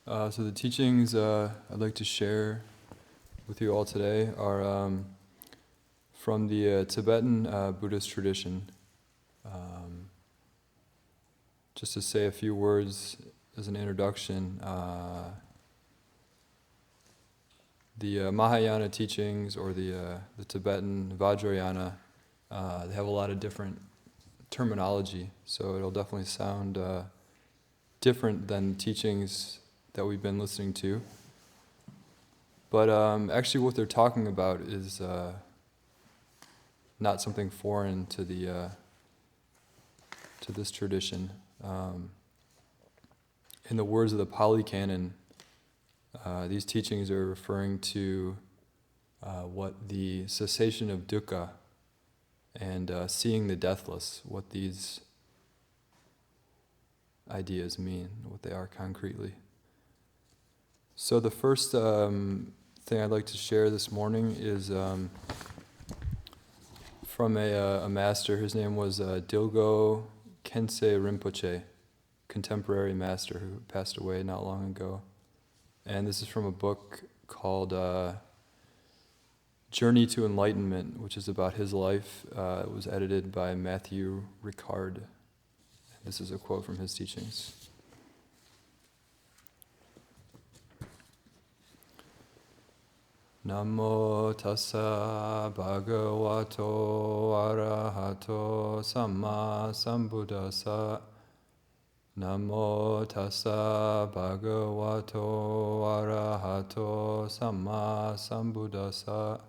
So the teachings I'd like to share with you all today are from the Tibetan Buddhist tradition. Just to say a few words as an introduction, the Mahayana teachings or the Tibetan Vajrayana, they have a lot of different terminology, so it'll definitely sound different than teachings that we've been listening to. But actually what they're talking about is not something foreign to this tradition. In the words of the Pali Canon, these teachings are referring to what the cessation of dukkha and seeing the deathless, what these ideas mean, what they are concretely. So the first thing I'd like to share this morning is from a master. His name was Dilgo Khyentse Rinpoche, contemporary master who passed away not long ago. And this is from a book called Journey to Enlightenment, which is about his life. It was edited by Matthew Ricard. This is a quote from his teachings. Namo tassa bhagavato arahato samma sambuddhassa. Namo tassa bhagavato arahato samma sambuddhassa.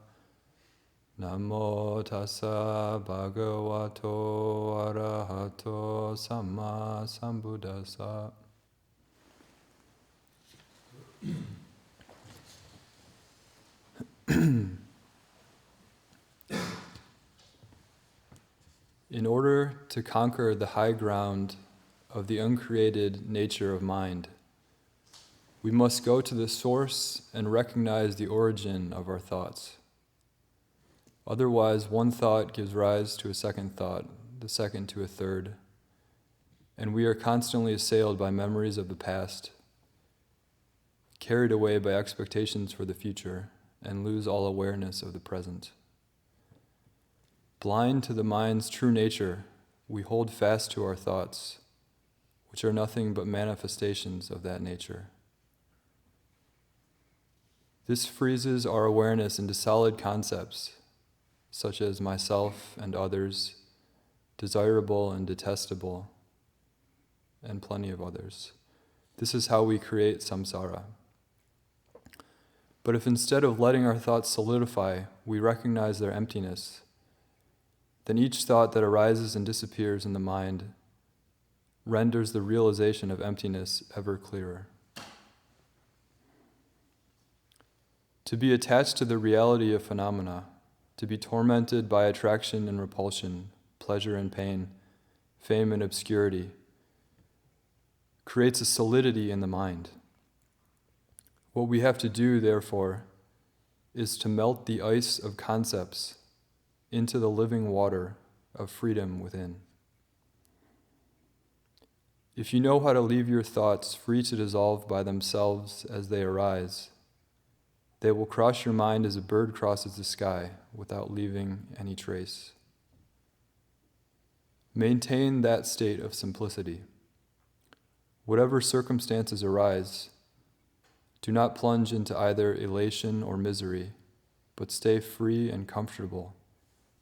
Namo tassa bhagavato arahato samma sambuddhassa. In order to conquer the high ground of the uncreated nature of mind, we must go to the source and recognize the origin of our thoughts. Otherwise, one thought gives rise to a second thought, the second to a third, and we are constantly assailed by memories of the past, carried away by expectations for the future, and lose all awareness of the present. Blind to the mind's true nature, we hold fast to our thoughts, which are nothing but manifestations of that nature. This freezes our awareness into solid concepts, such as myself and others, desirable and detestable, and plenty of others. This is how we create samsara. But if instead of letting our thoughts solidify, we recognize their emptiness, then each thought that arises and disappears in the mind renders the realization of emptiness ever clearer. To be attached to the reality of phenomena, to be tormented by attraction and repulsion, pleasure and pain, fame and obscurity, creates a solidity in the mind. What we have to do, therefore, is to melt the ice of concepts into the living water of freedom within. If you know how to leave your thoughts free to dissolve by themselves as they arise, they will cross your mind as a bird crosses the sky without leaving any trace. Maintain that state of simplicity. Whatever circumstances arise, do not plunge into either elation or misery, but stay free and comfortable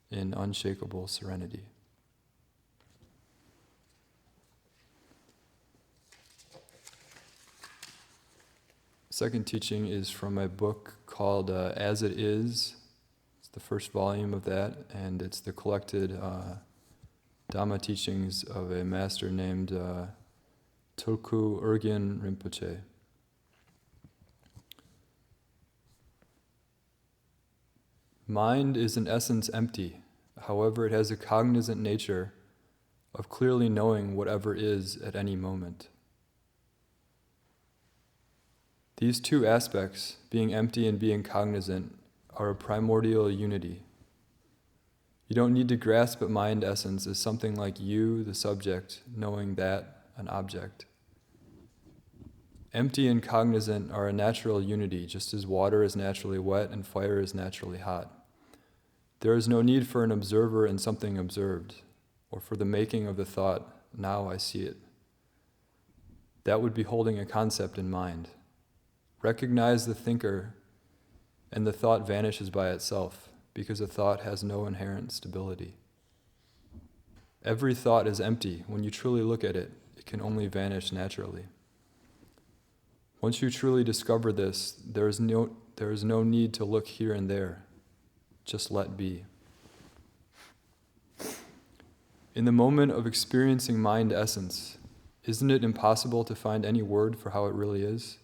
in unshakable serenity. Second teaching is from a book called As It Is. It's the first volume of that, and it's the collected Dhamma teachings of a master named Tulku Urgyen Rinpoche. Mind is in essence empty. However, it has a cognizant nature of clearly knowing whatever is at any moment. These two aspects, being empty and being cognizant, are a primordial unity. You don't need to grasp at mind essence as something like you, the subject, knowing that, an object. Empty and cognizant are a natural unity, just as water is naturally wet and fire is naturally hot. There is no need for an observer and something observed, or for the making of the thought, now I see it. That would be holding a concept in mind. Recognize the thinker, and the thought vanishes by itself, because a thought has no inherent stability. Every thought is empty. When you truly look at it, it can only vanish naturally. Once you truly discover this, there is no need to look here and there. Just let be. In the moment of experiencing mind essence, isn't it impossible to find any word for how it really is?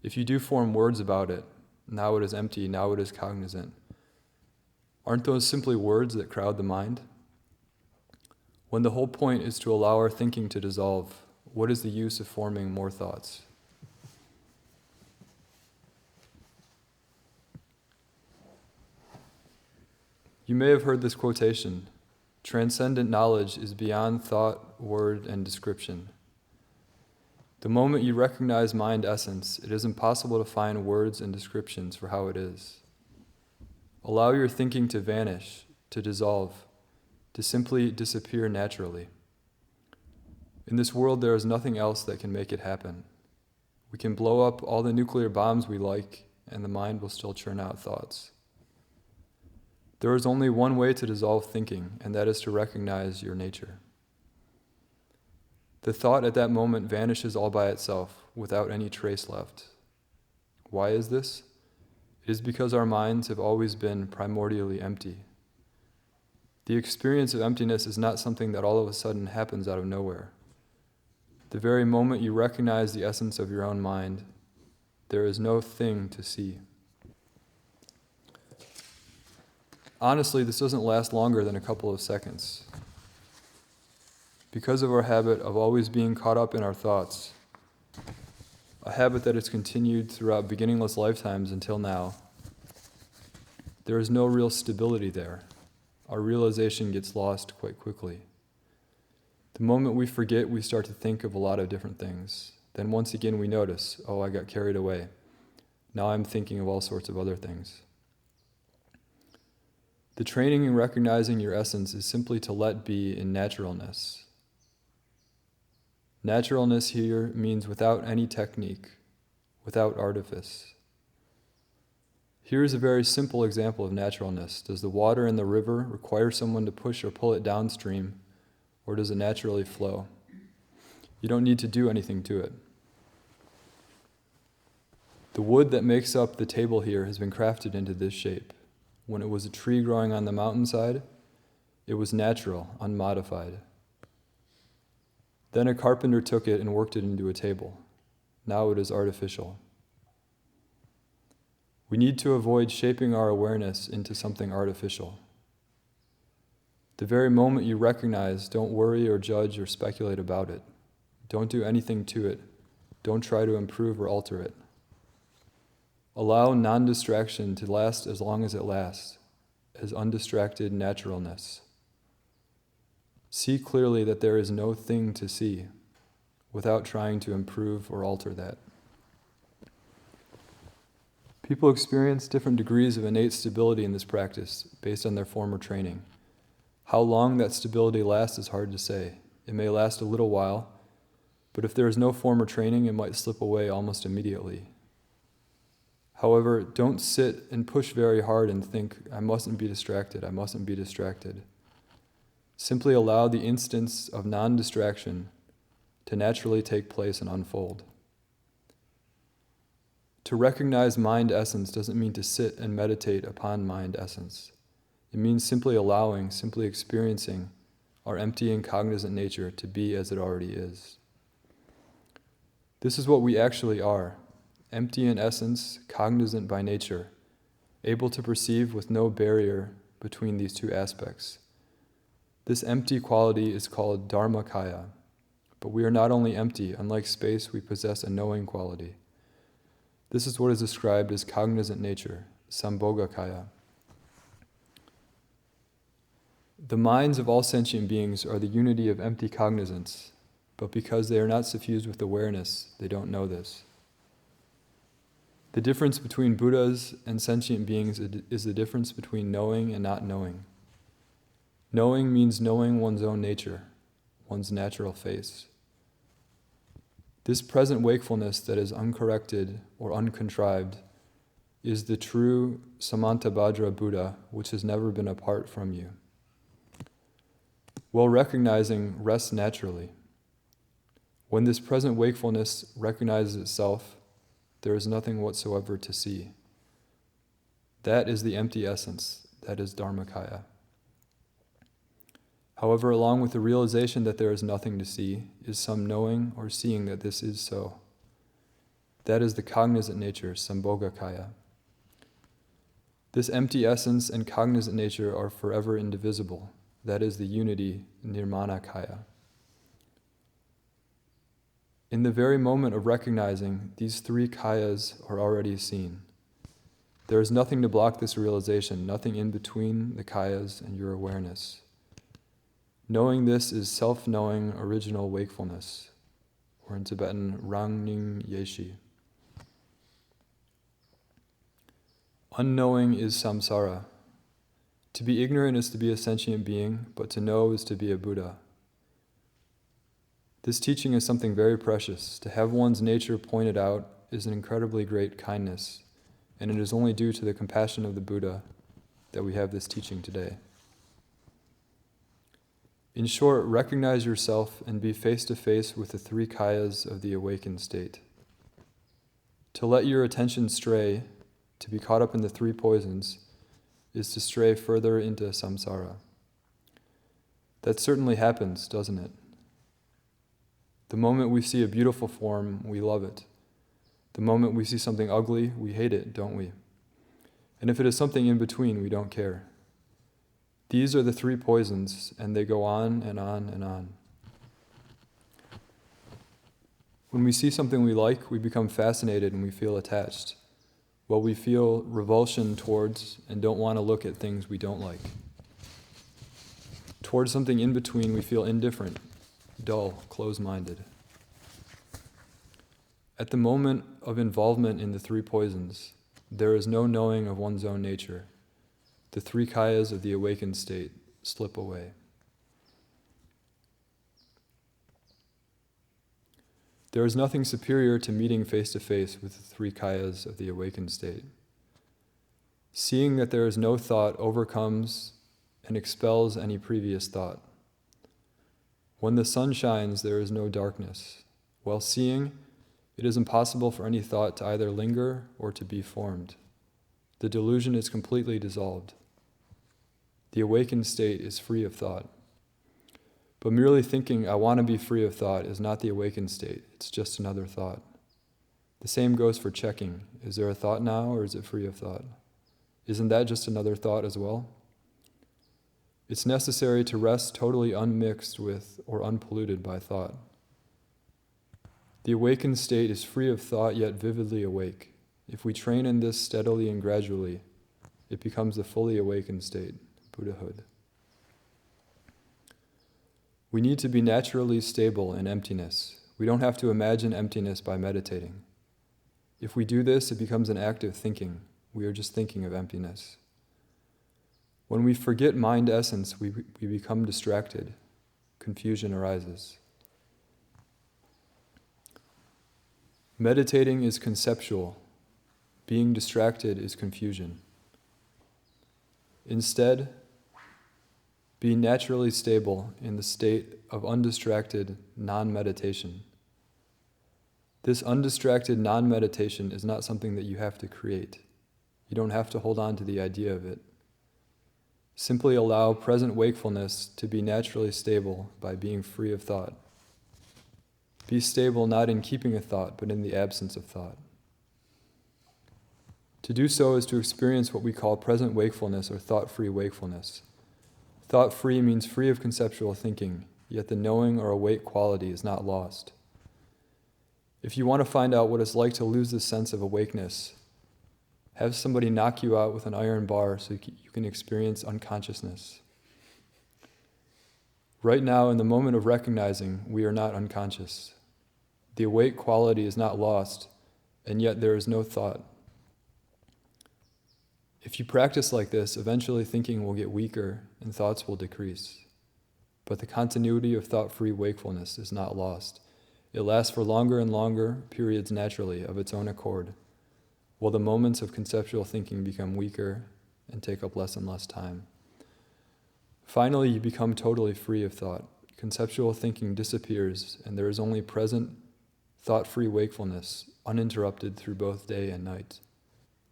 If you do form words about it, now it is empty, now it is cognizant, aren't those simply words that crowd the mind? When the whole point is to allow our thinking to dissolve, what is the use of forming more thoughts? You may have heard this quotation: transcendent knowledge is beyond thought, word, and description. The moment you recognize mind essence, it is impossible to find words and descriptions for how it is. Allow your thinking to vanish, to dissolve, to simply disappear naturally. In this world, there is nothing else that can make it happen. We can blow up all the nuclear bombs we like, and the mind will still churn out thoughts. There is only one way to dissolve thinking, and that is to recognize your nature. The thought at that moment vanishes all by itself, without any trace left. Why is this? It is because our minds have always been primordially empty. The experience of emptiness is not something that all of a sudden happens out of nowhere. The very moment you recognize the essence of your own mind, there is no thing to see. Honestly, this doesn't last longer than a couple of seconds. Because of our habit of always being caught up in our thoughts, a habit that has continued throughout beginningless lifetimes until now, there is no real stability there. Our realization gets lost quite quickly. The moment we forget, we start to think of a lot of different things. Then once again we notice, oh, I got carried away. Now I'm thinking of all sorts of other things. The training in recognizing your essence is simply to let be in naturalness. Naturalness here means without any technique, without artifice. Here is a very simple example of naturalness. Does the water in the river require someone to push or pull it downstream, or does it naturally flow? You don't need to do anything to it. The wood that makes up the table here has been crafted into this shape. When it was a tree growing on the mountainside, it was natural, unmodified. Then a carpenter took it and worked it into a table. Now it is artificial. We need to avoid shaping our awareness into something artificial. The very moment you recognize, don't worry or judge or speculate about it. Don't do anything to it. Don't try to improve or alter it. Allow non-distraction to last as long as it lasts, as undistracted naturalness. See clearly that there is no thing to see, without trying to improve or alter that. People experience different degrees of innate stability in this practice based on their former training. How long that stability lasts is hard to say. It may last a little while, but if there is no former training, it might slip away almost immediately. However, don't sit and push very hard and think, I mustn't be distracted, I mustn't be distracted. Simply allow the instance of non-distraction to naturally take place and unfold. To recognize mind essence doesn't mean to sit and meditate upon mind essence. It means simply allowing, simply experiencing our empty and cognizant nature to be as it already is. This is what we actually are. Empty in essence, cognizant by nature, able to perceive with no barrier between these two aspects. This empty quality is called dharmakaya, but we are not only empty. Unlike space, we possess a knowing quality. This is what is described as cognizant nature, sambhogakaya. The minds of all sentient beings are the unity of empty cognizance, but because they are not suffused with awareness, they don't know this. The difference between Buddhas and sentient beings is the difference between knowing and not knowing. Knowing means knowing one's own nature, one's natural face. This present wakefulness that is uncorrected or uncontrived is the true Samantabhadra Buddha, which has never been apart from you. While recognizing rests naturally. When this present wakefulness recognizes itself, there is nothing whatsoever to see. That is the empty essence, that is dharmakaya. However, along with the realization that there is nothing to see, is some knowing or seeing that this is so. That is the cognizant nature, sambhogakaya. This empty essence and cognizant nature are forever indivisible. That is the unity, nirmanakaya. In the very moment of recognizing, these three kayas are already seen. There is nothing to block this realization, nothing in between the kayas and your awareness. Knowing this is self-knowing original wakefulness, or in Tibetan, rangning yeshi. Unknowing is samsara. To be ignorant is to be a sentient being, but to know is to be a Buddha. This teaching is something very precious. To have one's nature pointed out is an incredibly great kindness, and it is only due to the compassion of the Buddha that we have this teaching today. In short, recognize yourself and be face to face with the three kayas of the awakened state. To let your attention stray, to be caught up in the three poisons, is to stray further into samsara. That certainly happens, doesn't it? The moment we see a beautiful form, we love it. The moment we see something ugly, we hate it, don't we? And if it is something in between, we don't care. These are the three poisons, and they go on and on and on. When we see something we like, we become fascinated and we feel attached, while we feel revulsion towards and don't want to look at things we don't like. Towards something in between, we feel indifferent, dull, closed-minded. At the moment of involvement in the three poisons, there is no knowing of one's own nature. The three kayas of the awakened state slip away. There is nothing superior to meeting face to face with the three kayas of the awakened state. Seeing that there is no thought overcomes and expels any previous thought. When the sun shines, there is no darkness. While seeing, it is impossible for any thought to either linger or to be formed. The delusion is completely dissolved. The awakened state is free of thought. But merely thinking, I want to be free of thought, is not the awakened state. It's just another thought. The same goes for checking. Is there a thought now, or is it free of thought? Isn't that just another thought as well? It's necessary to rest totally unmixed with or unpolluted by thought. The awakened state is free of thought yet vividly awake. If we train in this steadily and gradually, it becomes the fully awakened state, Buddhahood. We need to be naturally stable in emptiness. We don't have to imagine emptiness by meditating. If we do this, it becomes an act of thinking. We are just thinking of emptiness. When we forget mind essence, we become distracted. Confusion arises. Meditating is conceptual. Being distracted is confusion. Instead, be naturally stable in the state of undistracted non-meditation. This undistracted non-meditation is not something that you have to create. You don't have to hold on to the idea of it. Simply allow present wakefulness to be naturally stable by being free of thought. Be stable not in keeping a thought, but in the absence of thought. To do so is to experience what we call present wakefulness or thought-free wakefulness. Thought-free means free of conceptual thinking, yet the knowing or awake quality is not lost. If you want to find out what it's like to lose the sense of awakeness, have somebody knock you out with an iron bar so you can experience unconsciousness. Right now, in the moment of recognizing, we are not unconscious. The awake quality is not lost, and yet there is no thought. If you practice like this, eventually thinking will get weaker and thoughts will decrease. But the continuity of thought-free wakefulness is not lost. It lasts for longer and longer periods naturally of its own accord, while the moments of conceptual thinking become weaker and take up less and less time. Finally, you become totally free of thought. Conceptual thinking disappears, and there is only present, thought-free wakefulness, uninterrupted through both day and night.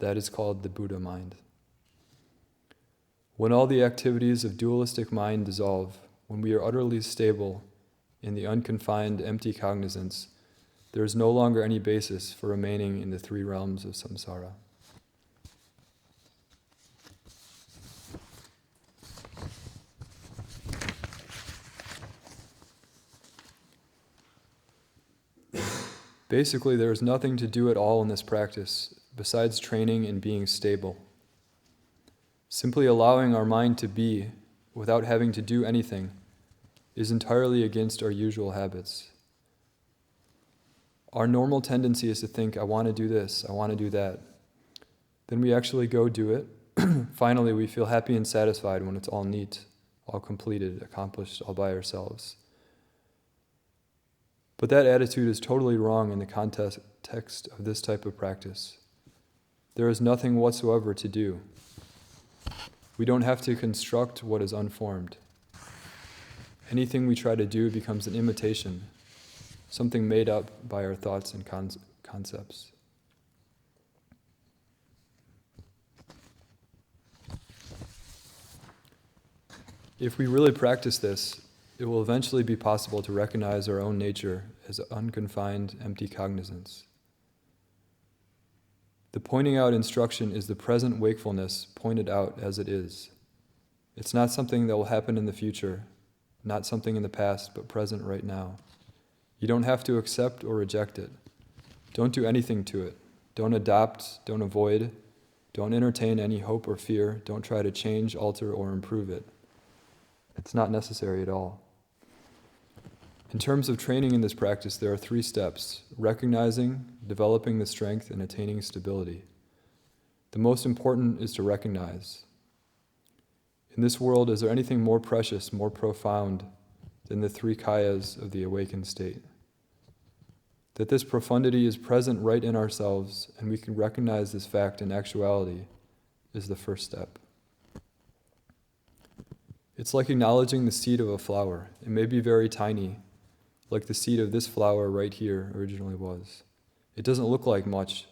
That is called the Buddha mind. When all the activities of dualistic mind dissolve, when we are utterly stable in the unconfined, empty cognizance, there is no longer any basis for remaining in the three realms of samsara. Basically, there is nothing to do at all in this practice besides training and being stable. Simply allowing our mind to be without having to do anything is entirely against our usual habits. Our normal tendency is to think, I want to do this, I want to do that. Then we actually go do it. Finally, we feel happy and satisfied when it's all neat, all completed, accomplished all by ourselves. But that attitude is totally wrong in the context of this type of practice. There is nothing whatsoever to do. We don't have to construct what is unformed. Anything we try to do becomes an imitation, something made up by our thoughts and concepts. If we really practice this, it will eventually be possible to recognize our own nature as unconfined, empty cognizance. The pointing out instruction is the present wakefulness pointed out as it is. It's not something that will happen in the future, not something in the past, but present right now. You don't have to accept or reject it. Don't do anything to it. Don't adopt, don't avoid, don't entertain any hope or fear, don't try to change, alter, or improve it. It's not necessary at all. In terms of training in this practice, there are 3 steps: recognizing, developing the strength, and attaining stability. The most important is to recognize. In this world, is there anything more precious, more profound than the 3 kayas of the awakened state? That this profundity is present right in ourselves, and we can recognize this fact in actuality, is the first step. It's like acknowledging the seed of a flower. It may be very tiny, like the seed of this flower right here originally was. It doesn't look like much,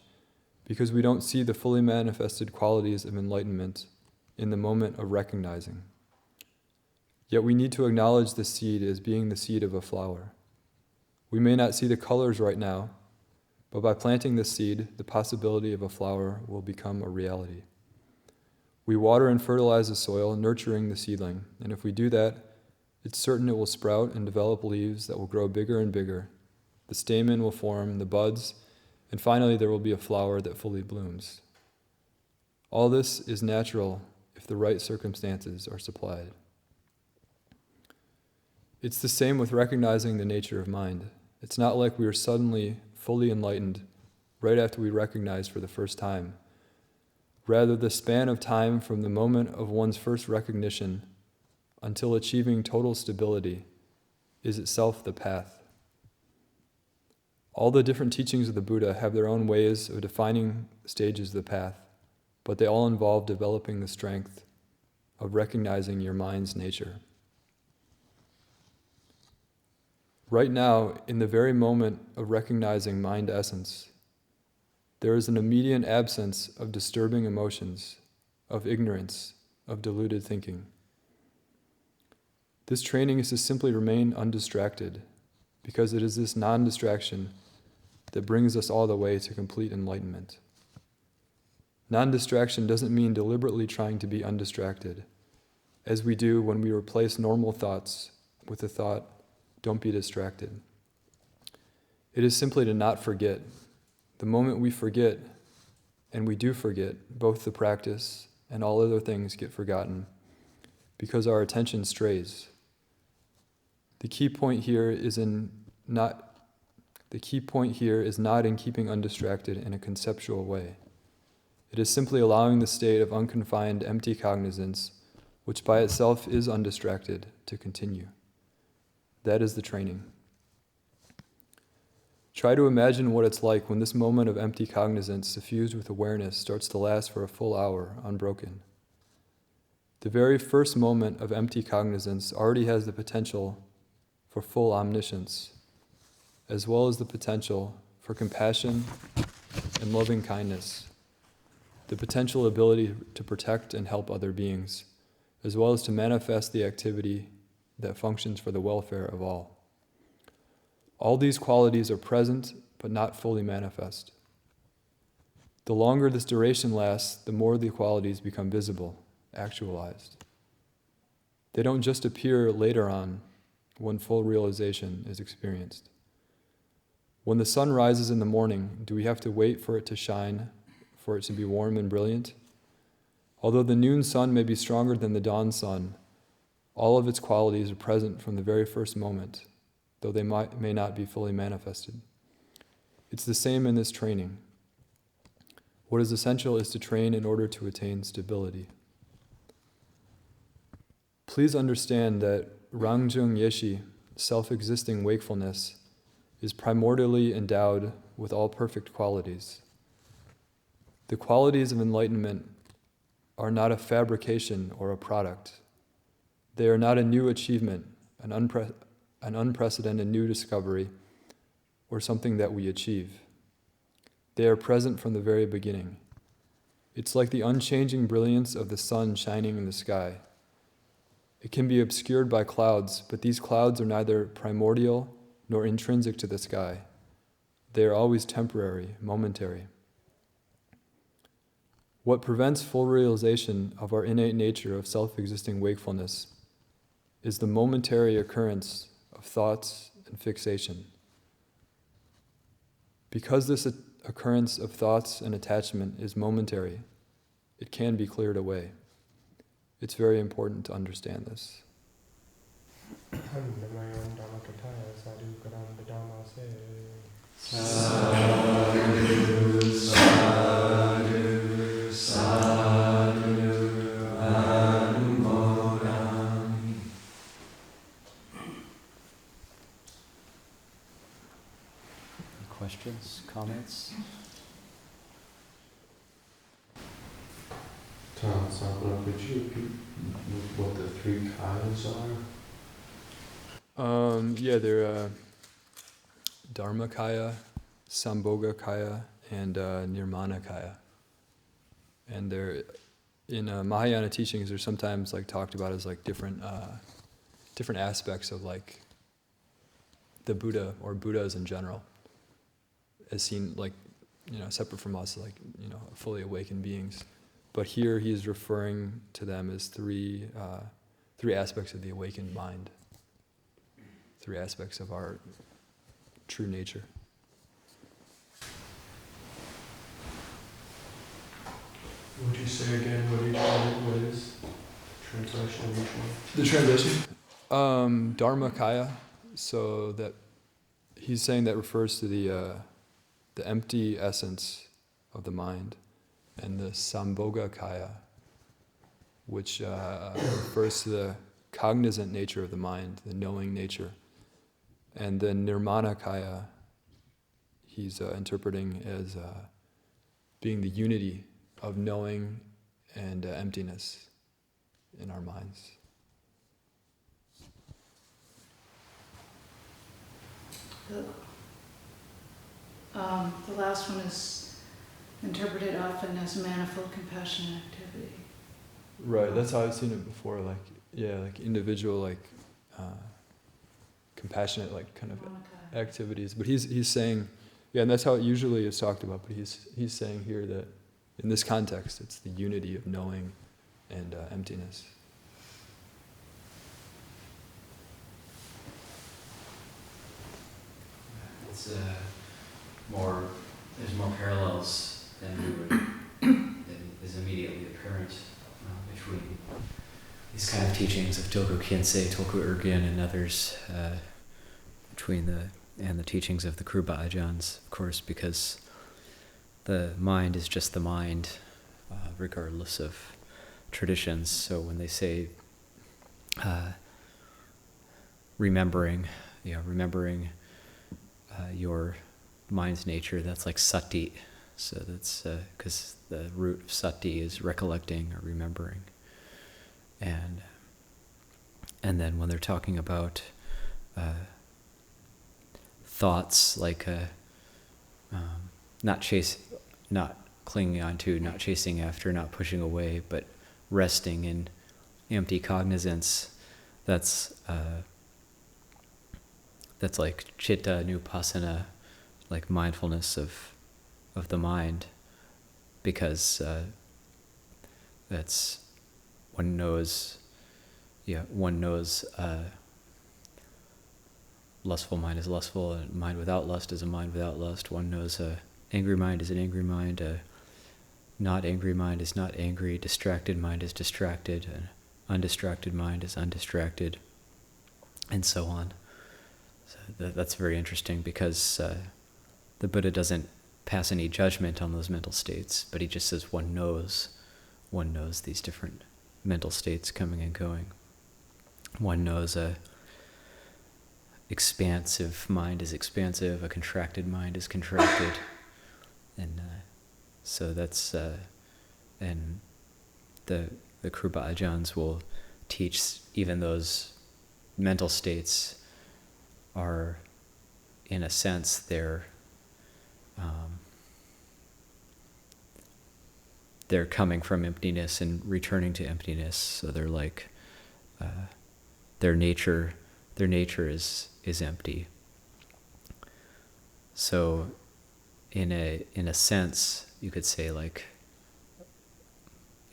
because we don't see the fully manifested qualities of enlightenment in the moment of recognizing. Yet we need to acknowledge the seed as being the seed of a flower. We may not see the colors right now, but by planting the seed, the possibility of a flower will become a reality. We water and fertilize the soil, nurturing the seedling, and if we do that, it's certain it will sprout and develop leaves that will grow bigger and bigger. The stamen will form, the buds, and finally there will be a flower that fully blooms. All this is natural if the right circumstances are supplied. It's the same with recognizing the nature of mind. It's not like we are suddenly fully enlightened right after we recognize for the first time. Rather, the span of time from the moment of one's first recognition until achieving total stability is itself the path. All the different teachings of the Buddha have their own ways of defining stages of the path, but they all involve developing the strength of recognizing your mind's nature. Right now, in the very moment of recognizing mind essence, there is an immediate absence of disturbing emotions, of ignorance, of deluded thinking. This training is to simply remain undistracted, because it is this non-distraction that brings us all the way to complete enlightenment. Non-distraction doesn't mean deliberately trying to be undistracted, as we do when we replace normal thoughts with the thought, don't be distracted. It is simply to not forget. The moment we forget, and we do forget, both the practice and all other things get forgotten because our attention strays. The key point here is not in keeping undistracted in a conceptual way. It is simply allowing the state of unconfined, empty cognizance, which by itself is undistracted, to continue. That is the training. Try to imagine what it's like when this moment of empty cognizance suffused with awareness starts to last for a full hour, unbroken. The very first moment of empty cognizance already has the potential for full omniscience, as well as the potential for compassion and loving kindness, the potential ability to protect and help other beings, as well as to manifest the activity that functions for the welfare of all. All these qualities are present, but not fully manifest. The longer this duration lasts, the more the qualities become visible, actualized. They don't just appear later on, when full realization is experienced. When the sun rises in the morning, do we have to wait for it to shine, for it to be warm and brilliant? Although the noon sun may be stronger than the dawn sun, all of its qualities are present from the very first moment, though they may not be fully manifested. It's the same in this training. What is essential is to train in order to attain stability. Please understand that Rangjung Yeshi, self-existing wakefulness, is primordially endowed with all perfect qualities. The qualities of enlightenment are not a fabrication or a product. They are not a new achievement, an unprecedented new discovery, or something that we achieve. They are present from the very beginning. It's like the unchanging brilliance of the sun shining in the sky. It can be obscured by clouds, but these clouds are neither primordial nor intrinsic to the sky. They are always temporary, momentary. What prevents full realization of our innate nature of self-existing wakefulness is the momentary occurrence of thoughts and fixation. Because this occurrence of thoughts and attachment is momentary, it can be cleared away. It's very important to understand this. Questions, comments? Sampanno, could you repeat what the three kayas are? They're dharmakaya, sambhogakaya, and nirmanakaya. And they're in Mahayana teachings. They're sometimes like talked about as like different aspects of like the Buddha or Buddhas in general, as seen like separate from us, like fully awakened beings. But here he is referring to them as three aspects of the awakened mind, three aspects of our true nature. Would you say again what is translation of each one? The translation? Dharmakaya, so that he's saying that refers to the empty essence of the mind, and the sambhogakaya, which refers to the cognizant nature of the mind, the knowing nature. And then nirmanakaya, he's interpreting as being the unity of knowing and emptiness in our minds. The last one is interpreted often as manifold compassion activity. Right, that's how I've seen it before, like individual, compassionate, kind of activities. But he's saying, and that's how it usually is talked about, but he's saying here that in this context, it's the unity of knowing and emptiness. It's there's more parallels than is immediately apparent between these kind of teachings of Dilgo Khyentse, Tulku Urgyen, and others, and the teachings of the Kruba Ajahns, of course, because the mind is just the mind, regardless of traditions. So when they say remembering your mind's nature, that's like sati. So that's because the root of sati is recollecting or remembering. And then when they're talking about thoughts like not clinging onto, not chasing after, not pushing away, but resting in empty cognizance, that's like chitta nupassana, like mindfulness of the mind, because that's one knows lustful mind is lustful, and mind without lust is a mind without lust. One knows angry mind is an angry mind, not angry mind is not angry, distracted mind is distracted, and undistracted mind is undistracted, and so on. So that's very interesting, because the Buddha doesn't pass any judgment on those mental states, but he just says one knows these different mental states coming and going. One knows a expansive mind is expansive, a contracted mind is contracted, and so that's and the Kruba Ajahns will teach even those mental states are, in a sense, they're coming from emptiness and returning to emptiness. So they're like their nature is empty. So in a sense, you could say, like,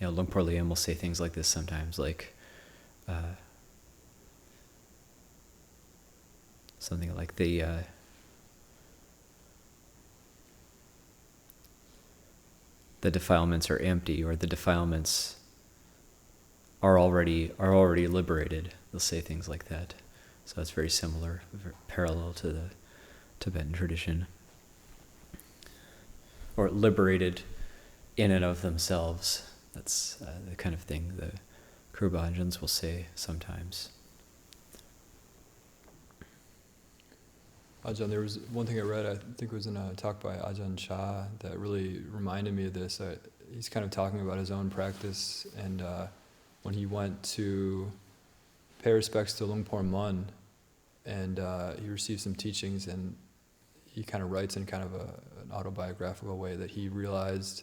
Luang Por Liam will say things like this sometimes, like something like the defilements are empty, or the defilements are already liberated. They'll say things like that. So it's very similar, parallel to the Tibetan tradition. Or liberated in and of themselves. That's the kind of thing the Kruba Ajahns will say sometimes. Ajahn, there was one thing I read, I think it was in a talk by Ajahn Chah, that really reminded me of this. He's kind of talking about his own practice, and when he went to pay respects to Luang Por Mun, and he received some teachings, and he kind of writes in kind of an autobiographical way that he realized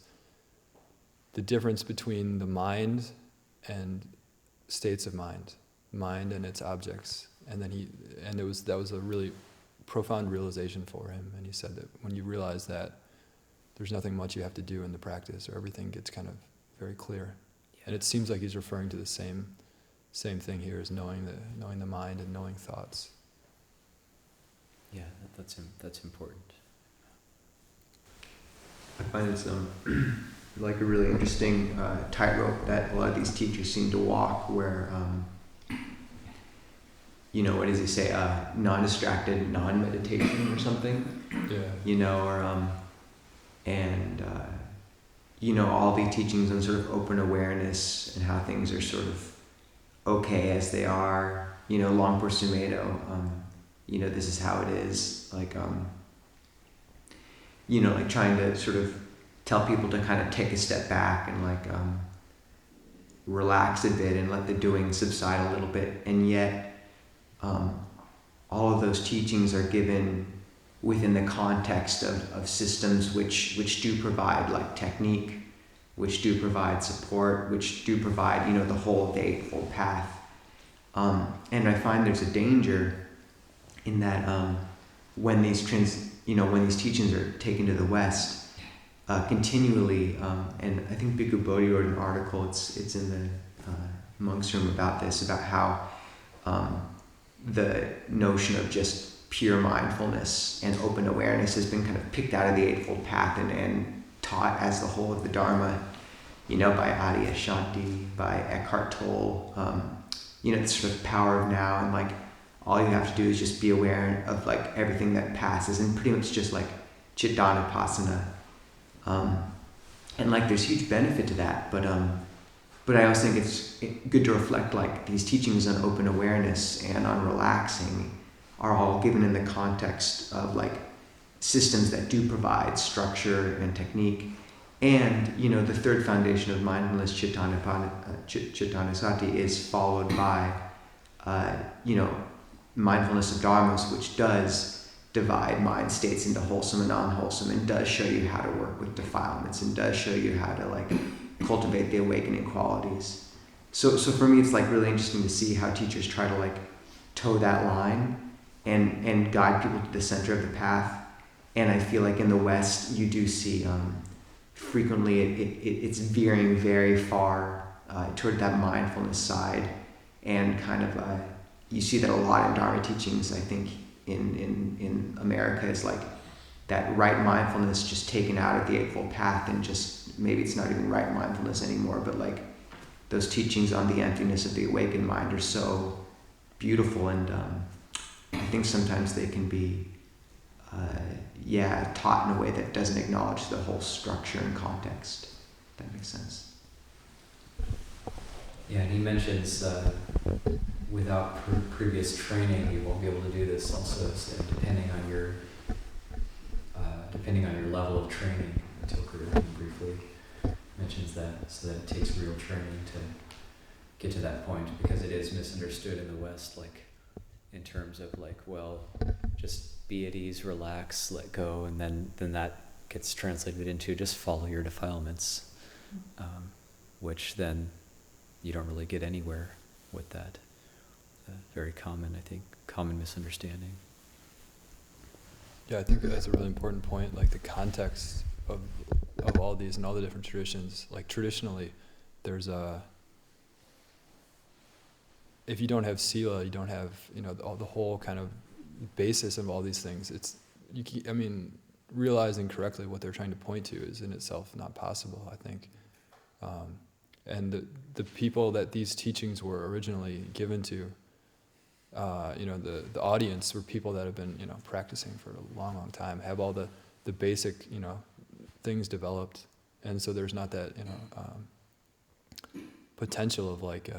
the difference between the mind and states of mind and its objects, and then that was a really profound realization for him. And he said that when you realize that, there's nothing much you have to do in the practice, or everything gets kind of very clear. Yeah. And it seems like he's referring to the same thing here, as knowing the mind and knowing thoughts. Yeah, that's important. I find it's like a really interesting tightrope that a lot of these teachers seem to walk, where what does he say? Non-distracted, non-meditation or something. Yeah. All the teachings on sort of open awareness and how things are sort of okay as they are. Luang Por Sumedho, this is how it is. Like, like trying to sort of tell people to kind of take a step back and like relax a bit and let the doing subside a little bit, and yet all of those teachings are given within the context of systems which do provide like technique, which do provide support, which do provide the whole Eightfold Path, and I find there's a danger in that when these teachings are taken to the West continually, and I think Bhikkhu Bodhi wrote an article, it's in the monks' room about this, about how the notion of just pure mindfulness and open awareness has been kind of picked out of the Eightfold Path and taught as the whole of the Dharma, by Adyashanti, by Eckhart Tolle, the sort of power of now, and like all you have to do is just be aware of like everything that passes, and pretty much just like Chittanapassana. And like there's huge benefit to that, but I also think it's good to reflect like these teachings on open awareness and on relaxing are all given in the context of like systems that do provide structure and technique. And, the third foundation of mindfulness, Chittanasati, is followed by, mindfulness of dharmas, which does divide mind states into wholesome and unwholesome, and does show you how to work with defilements, and does show you how to like cultivate the awakening qualities. So for me, it's like really interesting to see how teachers try to like toe that line and guide people to the center of the path. And I feel like in the West, you do see frequently it's veering very far toward that mindfulness side, and kind of you see that a lot in Dharma teachings. I think in America is like that right mindfulness just taken out of the Eightfold Path, and just maybe it's not even right mindfulness anymore, but like those teachings on the emptiness of the awakened mind are so beautiful, and I think sometimes they can be taught in a way that doesn't acknowledge the whole structure and context. If that makes sense. Yeah, and he mentions without previous training, you won't be able to do this. Also, so depending on your level of training, Tulku briefly mentions that, so that it takes real training to get to that point, because it is misunderstood in the West, like in terms of like, well, just be at ease, relax, let go, and then that gets translated into just follow your defilements, which then you don't really get anywhere with that. Very common misunderstanding. Yeah, I think that's a really important point, like the context of all these and all the different traditions. Like traditionally, there's if you don't have sila, you don't have, the whole kind of basis of all these things. Realizing correctly what they're trying to point to is in itself not possible, I think. And the people that these teachings were originally given to, the audience were people that have been, practicing for a long, long time, have all the basic, things developed. And so there's not that, potential of like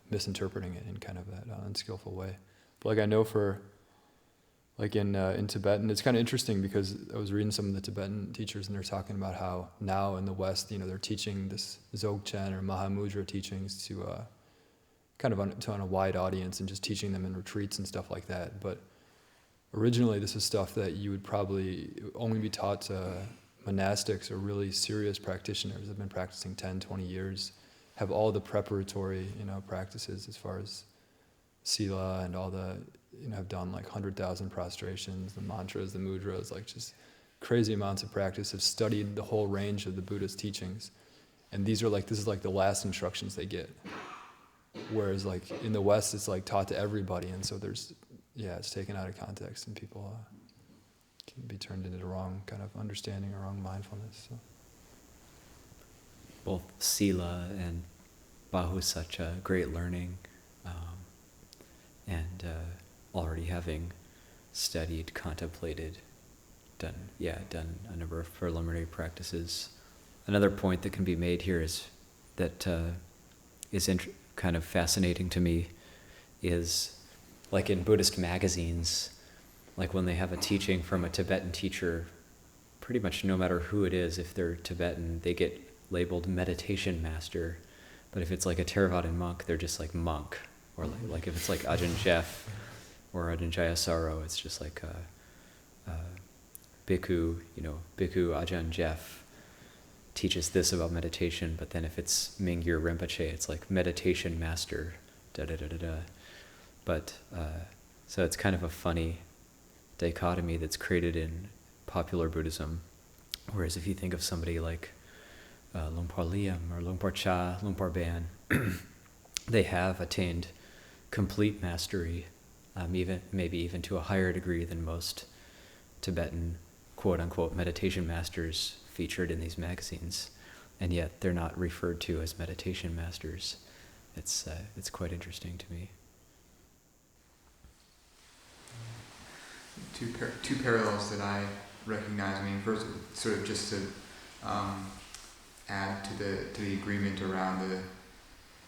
misinterpreting it in kind of that unskillful way. But like I know for, like in Tibetan, it's kind of interesting because I was reading some of the Tibetan teachers, and they're talking about how now in the West, they're teaching this Dzogchen or Mahamudra teachings to kind of on a wide audience, and just teaching them in retreats and stuff like that. But originally, this is stuff that you would probably only be taught to monastics or really serious practitioners that have been practicing 10, 20 years, have all the preparatory, practices as far as sila and all the, have done like 100,000 prostrations, the mantras, the mudras, like just crazy amounts of practice, have studied the whole range of the Buddha's teachings. And this is like the last instructions they get. Whereas like in the West, it's like taught to everybody. And so it's taken out of context, and people can be turned into the wrong kind of understanding or wrong mindfulness. So. Both sila and bahusacha, great learning, and already having studied, contemplated, done a number of preliminary practices. Another point that can be made here is that is kind of fascinating to me is like in Buddhist magazines, like when they have a teaching from a Tibetan teacher, pretty much no matter who it is, if they're Tibetan, they get labeled meditation master. But if it's like a Theravadan monk, they're just like monk. Or like if it's like Ajahn Jeff or Ajahn Jayasaro, it's just like bhikkhu, bhikkhu Ajahn Jeff teaches this about meditation. But then if it's Mingyur Rinpoche, it's like meditation master, da-da-da-da-da. But, so it's kind of a funny dichotomy that's created in popular Buddhism. Whereas if you think of somebody like Lumpur Liam or Lumpur Cha, Lumpur Ban, they have attained complete mastery, maybe even to a higher degree than most Tibetan quote-unquote meditation masters featured in these magazines. and yet they're not referred to as meditation masters. It's quite interesting to me. Two parallels that I recognize. I mean, first, sort of just to add to the agreement around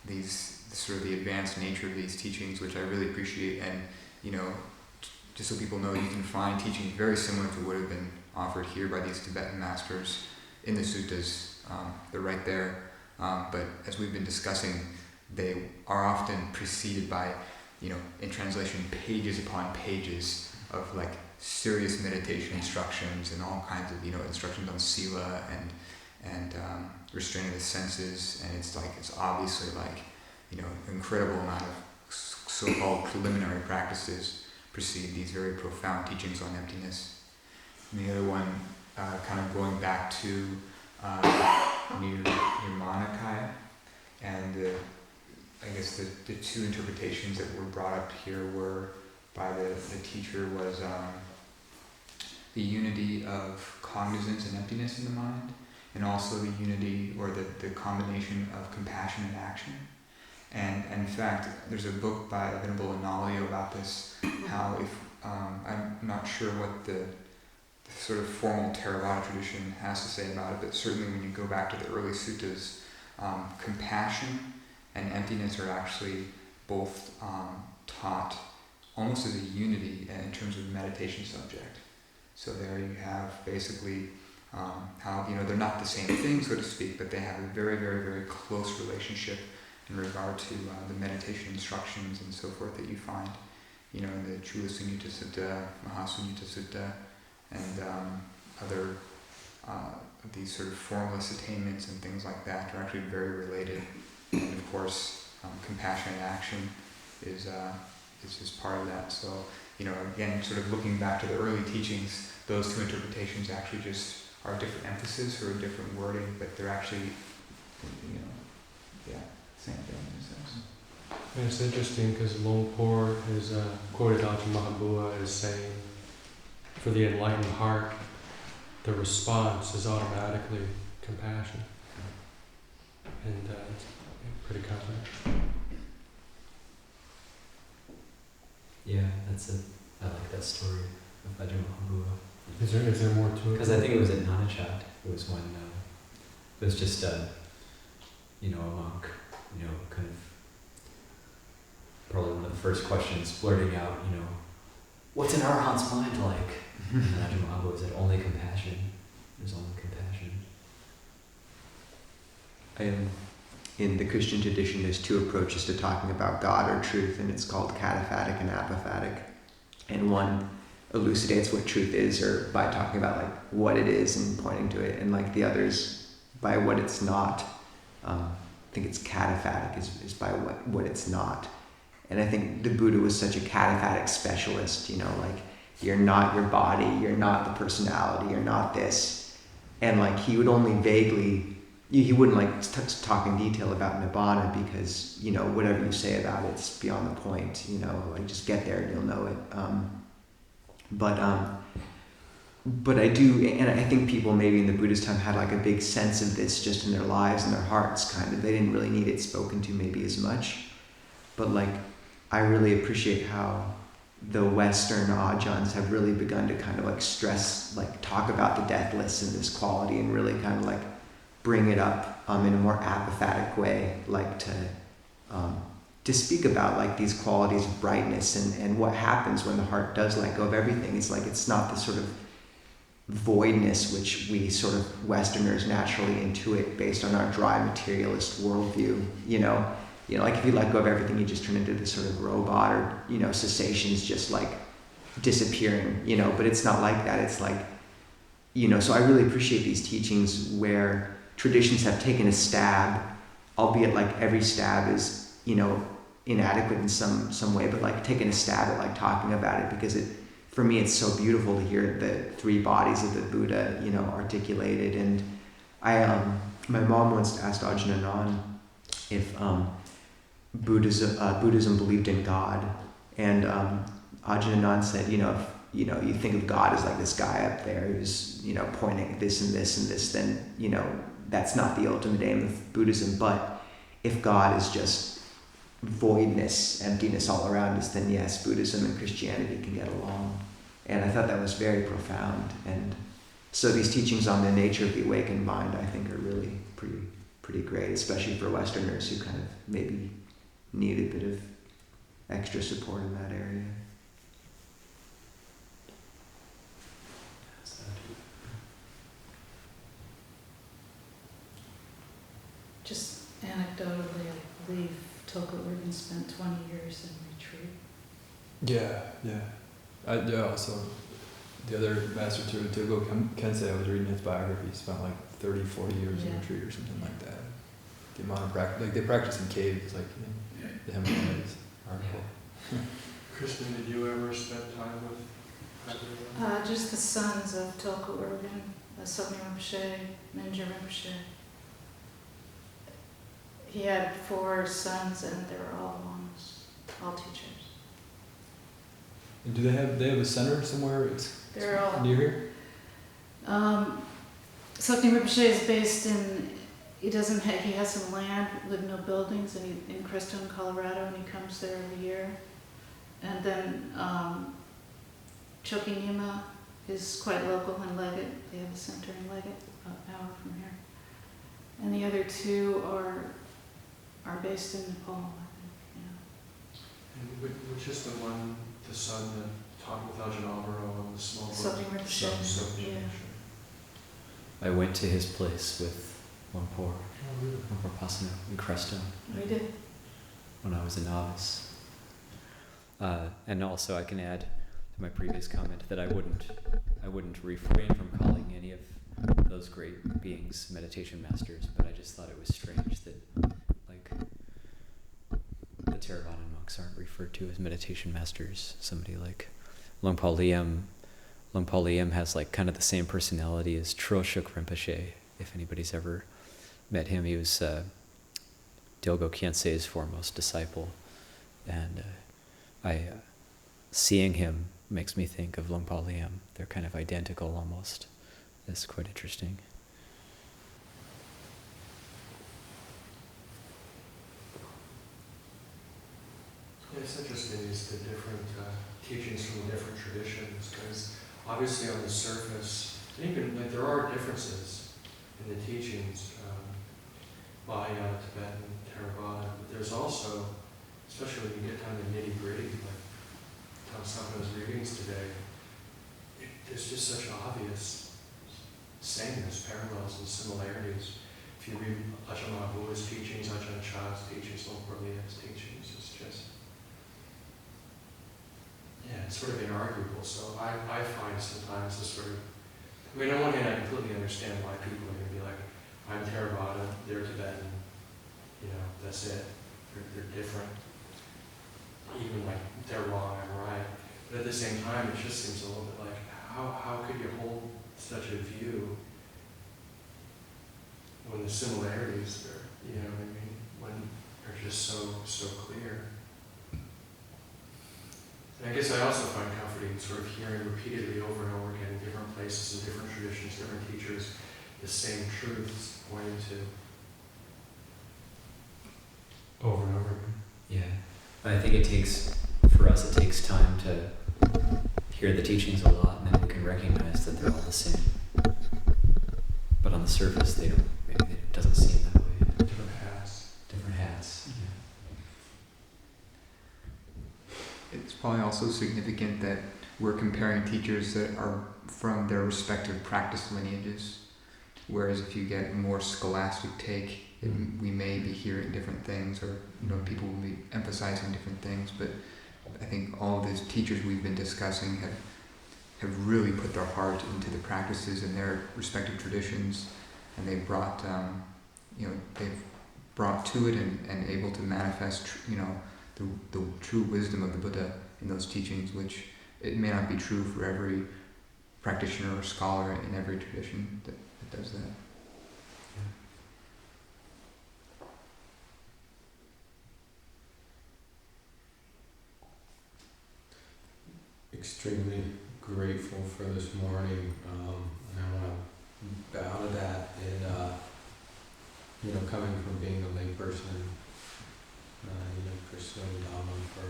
these sort of the advanced nature of these teachings, which I really appreciate. And just so people know, you can find teachings very similar to what have been offered here by these Tibetan masters in the suttas. They're right there. But as we've been discussing, they are often preceded by, in translation, pages upon pages of like serious meditation instructions and all kinds of instructions on sila and restraining the senses, and it's obviously incredible amount of so-called preliminary practices precede these very profound teachings on emptiness. And the other one, kind of going back to nirmanakaya, and I guess the two interpretations that were brought up here were by the teacher was the unity of cognizance and emptiness in the mind, and also the unity or the combination of compassion and action. And in fact, there's a book by Venerable Analayo about this, how if, I'm not sure what the sort of formal Theravada tradition has to say about it, but certainly when you go back to the early suttas, compassion and emptiness are actually both taught almost as a unity in terms of meditation subject. So there you have basically how they're not the same thing, so to speak, but they have a very, very, very close relationship in regard to the meditation instructions and so forth that you find, in the Chula Sunyutta Sutta, Mahasunyutta Sutta, and other of these sort of formless attainments and things like that are actually very related. And of course, compassion and action is just part of that. So, again, sort of looking back to the early teachings, those two interpretations actually just are different emphasis or a different wording, but they're actually, same thing in a sense. And it's interesting because Longpor is quoted Ajahn Mahabua as saying, for the enlightened heart, the response is automatically compassion. And it's pretty common. Yeah, I like that story of Ajahn Mahabua. Is there more to it? Because I think it was at Nanachat. It was when it was just a monk, kind of probably one of the first questions, blurting out, what's an arhat's mind like? And Ajahn Mahabua said, only compassion. There's only compassion. In the Christian tradition, there's two approaches to talking about God or truth, and it's called cataphatic and apophatic. And one elucidates what truth is, or by talking about what it is and pointing to it, and the others by what it's not. I think it's cataphatic is by what it's not. And I think the Buddha was such a cataphatic specialist, you're not your body, you're not the personality, you're not this. And he would only vaguely, he wouldn't talk in detail about Nibbana because, whatever you say about it's beyond the point, just get there and you'll know it. But I do, and I think people maybe in the Buddhist time had a big sense of this just in their lives and their hearts, kind of. They didn't really need it spoken to maybe as much. But I really appreciate how the Western Ajahns have really begun to kind of stress, talk about the deathless and this quality and really kind of bring it up in a more apophatic way, to speak about these qualities of brightness and what happens when the heart does let go of everything. It's not the sort of voidness which we sort of Westerners naturally intuit based on our dry materialist worldview. If you let go of everything, you just turn into this sort of robot, or cessation's just disappearing. But it's not like that. It's so I really appreciate these teachings where traditions have taken a stab, albeit every stab is inadequate in some way, but taking a stab at talking about it, because for me it's so beautiful to hear the three bodies of the Buddha articulated. And my mom once asked Ajahn Anan if Buddhism believed in God, and Ajahn Anan said, if you think of God as this guy up there who's pointing at this and this and this, then that's not the ultimate aim of Buddhism. But if God is just voidness, emptiness all around us, then yes, Buddhism and Christianity can get along. And I thought that was very profound. And so these teachings on the nature of the awakened mind, I think, are really pretty great, especially for Westerners who kind of maybe need a bit of extra support in that area. Just anecdotally, I believe Tulku Urgyen spent 20 years in retreat. Yeah. So the other master too, Dilgo Khyentse, I was reading his biography. He spent like 30, 40 years in retreat or something like that. The amount of practice, like they practice in caves, like in the Himalayas. Kristen, did you ever spend time with Abhayagiri? Just the sons of Tulku Urgyen, Sokni Rinpoche, Ninja Rinpoche. He had 4 sons, and they were all monks, all teachers. And do they have a center somewhere? They're all near here. Sokni Rinpoche is based in. He has some land with no buildings, and in Crestone, Colorado, and he comes there every year. And then Choki Nyima is quite local in Leggett. They have a center in Leggett, about an hour from here. And the other 2 are based in Nepal, I think. Yeah. And which is the son that taught with Ajahn Alvaro on the small book? Sokni Rinpoche. Sokni Yeah. Rinpoche. I went to his place with Lumpur, Oh, really? Lumpur Pasano in Crestone We did. when I was a novice. And also I can add to my previous comment that I wouldn't refrain from calling any of those great beings meditation masters, but I just thought it was strange that like the Theravadan monks aren't referred to as meditation masters. Somebody like Longpa Liem has like kind of the same personality as Troshuk Rinpoche. If anybody's ever met him, he was Dilgo Khyentse's foremost disciple, and seeing him makes me think of Longpa Liem. They're kind of identical almost. It's quite interesting. Yeah, it's interesting, these the different teachings from the different traditions, because obviously on the surface, and even like there are differences in the teachings, Mahayana, Tibetan, Theravada, but there's also, especially when you get down to nitty-gritty, like Sampanno's readings today, there's just such obvious sameness, parallels and similarities. If you read Ajahn Mahabuddha's teachings, Ajahn Chah's teachings, Longpa Liem's teachings, it's just, yeah, it's sort of inarguable. So I find sometimes this sort of, I mean, on one hand, I completely understand why people are going to be like, I'm Theravada, they're Tibetan, that's it. They're different. Even like they're wrong, I'm right. But at the same time, it just seems a little bit like, how could you hold such a view when the similarities are, when they're just so clear. And I guess I also find comforting sort of hearing repeatedly over and over again in different places, in different traditions, different teachers, the same truths pointing to over and over again. Yeah. I think it takes time to hear the teachings a lot, and then we can recognize that they're all the same. But on the surface, maybe it doesn't seem that way. Different hats. Different hats. Yeah. It's probably also significant that we're comparing teachers that are from their respective practice lineages, whereas if you get more scholastic take, we may be hearing different things, or people will be emphasizing different things. But I think all of these teachers we've been discussing have really put their heart into the practices in their respective traditions, and they've brought they've brought to it and able to manifest the true wisdom of the Buddha in those teachings, which it may not be true for every practitioner or scholar in every tradition that does that. Extremely grateful for this morning, and I want to bow to that in coming from being a layperson, pursuing Dhamma for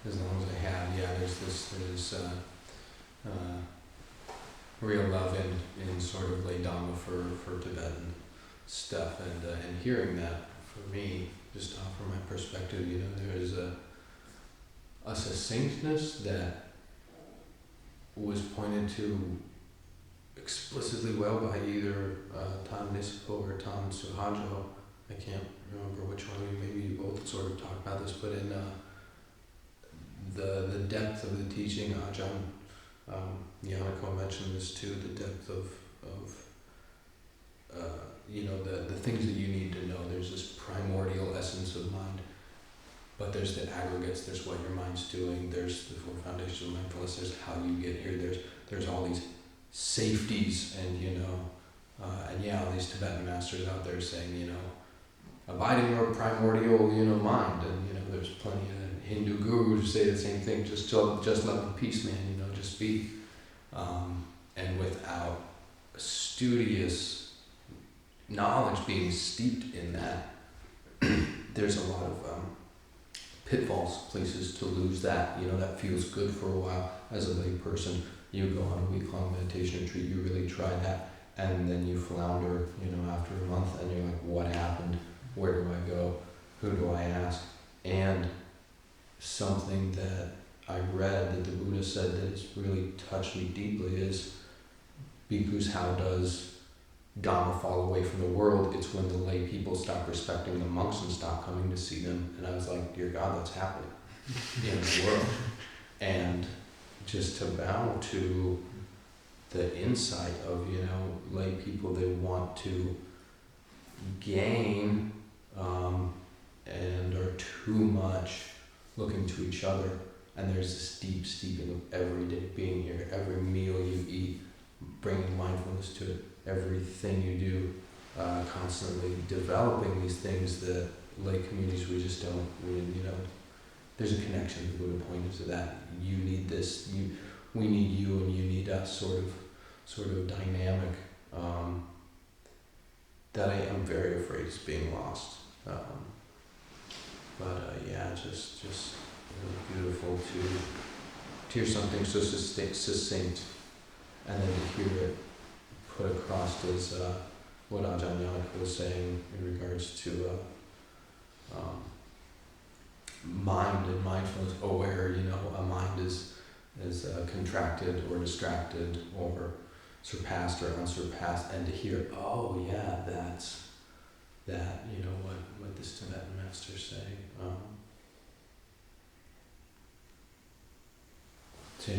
as long as I have, there's real love in sort of lay Dhamma for Tibetan stuff, and hearing that for me, just from my perspective, there's a succinctness that was pointed to explicitly well by either Tan Nispo or Tan Suhajo. I can't remember which one. Maybe you both sort of talked about this, but in the depth of the teaching, Ajahn Yanako mentioned this too. The depth of the things that you need to know. There's this primordial essence of mind, but there's the aggregates. There's what your mind's doing. There's the four foundations of mindfulness. There's how you get here. There's all these safeties, and all these Tibetan masters out there saying, abiding your primordial, mind, and there's plenty of Hindu gurus who say the same thing. Just love and peace, man. Just be, and without studious knowledge being steeped in that, there's a lot of pitfalls, places to lose that. That feels good for a while as a lay person. You go on a week-long meditation retreat, you really try that, and then you flounder, after a month, and you're like, what happened? Where do I go? Who do I ask? And something that I read that the Buddha said that has really touched me deeply is, bhikkhus, how does Dhamma fall away from the world? It's when the lay people stop respecting the monks and stop coming to see them. And I was like, dear God, that's happening in the world. And just to bow to the insight of, lay people, they want to gain and are too much looking to each other. And there's this deep steeping of every day being here, every meal you eat, bringing mindfulness to it, everything you do, constantly developing these things that lay communities we just don't really, there's a connection. The Buddha pointed to that. You need this, we need you and you need us, sort of dynamic, that I am very afraid is being lost. Just really beautiful to hear something so succinct, and then to hear it put across as what Ajahn Yanaka was saying in regards to mind and mindfulness, aware. A mind is contracted or distracted or surpassed or unsurpassed, and to hear, that's that, what this Tibetan master's saying.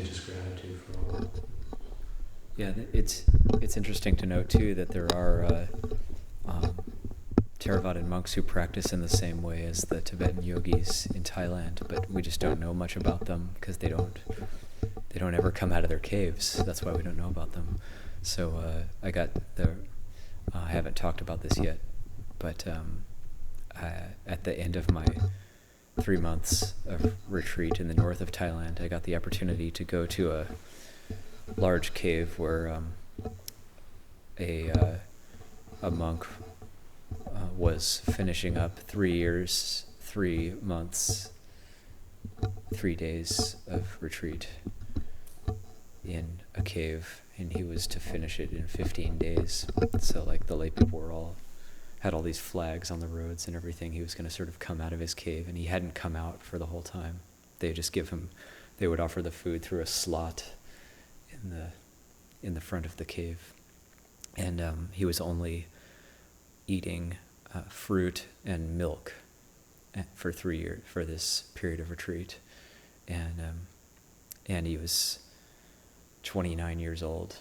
Just gratitude for all that. Yeah, it's interesting to note too that there are Theravadan monks who practice in the same way as the Tibetan yogis in Thailand, but we just don't know much about them because they don't ever come out of their caves. That's why we don't know about them. So I haven't talked about this yet, but at the end of my 3 months of retreat in the north of Thailand, I got the opportunity to go to a large cave where a monk was finishing up 3 years, 3 months, 3 days of retreat in a cave, and he was to finish it in 15 days. So the lay people had all these flags on the roads and everything. He was going to sort of come out of his cave, and he hadn't come out for the whole time. They would offer the food through a slot in the front of the cave, and he was only eating fruit and milk for 3 years for this period of retreat, and he was 29 years old,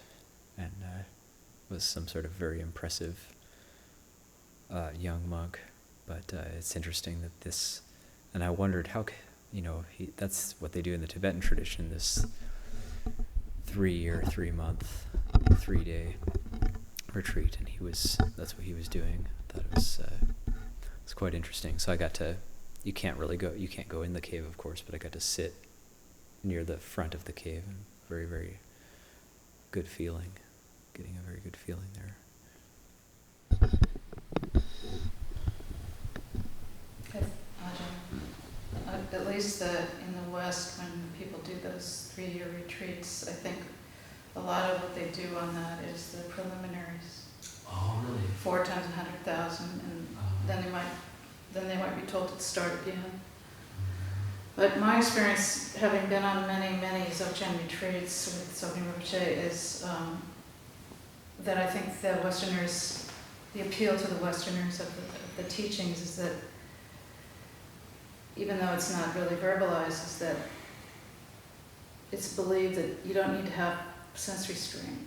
and was some sort of very impressive young monk. But it's interesting that this, and I wondered how, that's what they do in the Tibetan tradition, this 3-year, 3-month, 3-day retreat, and that's what he was doing. I thought it was quite interesting. So I got to, you can't go in the cave, of course, but I got to sit near the front of the cave, and very, very good feeling, getting a very good feeling there. at least in the West, when people do those 3-year retreats, I think a lot of what they do on that is the preliminaries. Oh, really? 4 times 100,000, and then they might be told to start again. But my experience, having been on many, many Dzogchen retreats with Dzogchen Rinpoche, is that I think the Westerners, the appeal to the Westerners of the teachings is that, even though it's not really verbalized, is that it's believed that you don't need to have sense restraint.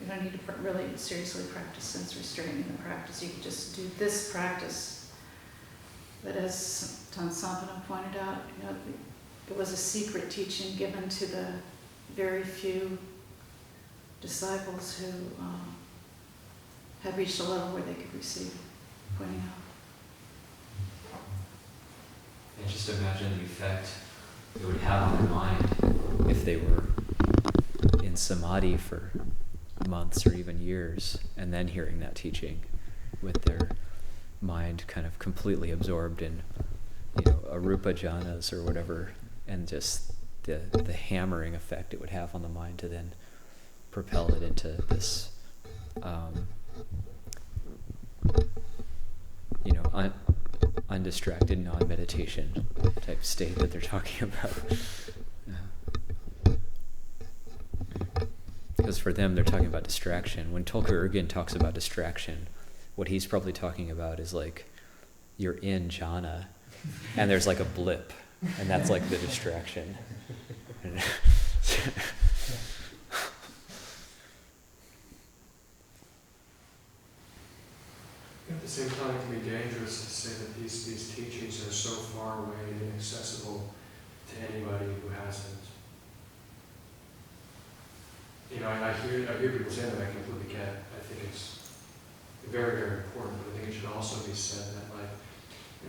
You don't need to really seriously practice sense restraint in the practice. You can just do this practice. But as Sampanno pointed out, it was a secret teaching given to the very few disciples who had reached a level where they could receive it, pointing out. And just imagine the effect it would have on their mind if they were in samadhi for months or even years, and then hearing that teaching with their mind kind of completely absorbed in, arupa jhanas or whatever, and just the hammering effect it would have on the mind to then propel it into this, undistracted non-meditation type state that they're talking about. Because for them, they're talking about distraction. When Tulku Urgyen talks about distraction, what he's probably talking about is like, you're in jhana, and there's like a blip, and that's like the distraction. At the same time, it can be dangerous to say that these teachings are so far away and inaccessible to anybody who hasn't. I hear people say that I completely get it. I think it's very, very important, but I think it should also be said that,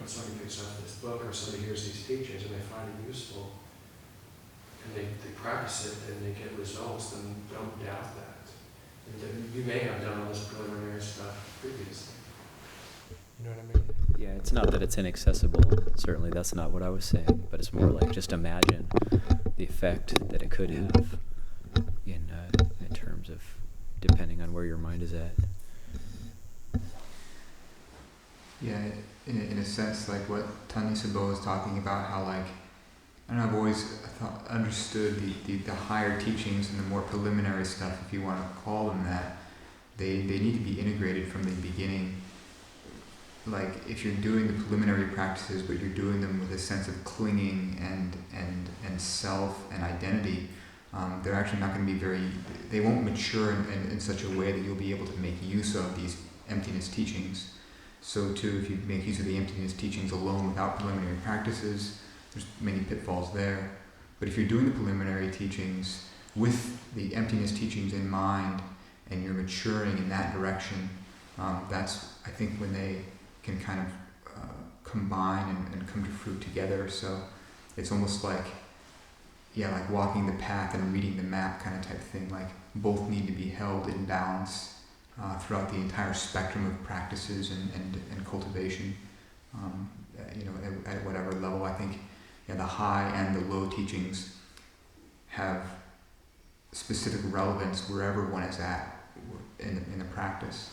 somebody picks up this book or somebody hears these teachings and they find it useful and they practice it and they get results, then don't doubt that. And you may have done all this preliminary stuff previously. You know what I mean? Yeah, it's not that it's inaccessible. Certainly that's not what I was saying, but it's more like just imagine the effect that it could have in terms of depending on where your mind is at. Yeah, in a sense, like what Tanya Sabo is talking about, how I've always understood the higher teachings and the more preliminary stuff, if you want to call them that, they need to be integrated from the beginning. Like if you're doing the preliminary practices, but you're doing them with a sense of clinging and self and identity, they're actually not going to be they won't mature in such a way that you'll be able to make use of these emptiness teachings. So too, if you make use of the emptiness teachings alone without preliminary practices, there's many pitfalls there. But if you're doing the preliminary teachings with the emptiness teachings in mind, and you're maturing in that direction, that's, I think, when they can kind of combine and come to fruit together. So it's almost like walking the path and reading the map kind of type thing. Like both need to be held in balance throughout the entire spectrum of practices and cultivation. At whatever level, I think the high and the low teachings have specific relevance wherever one is at in the practice.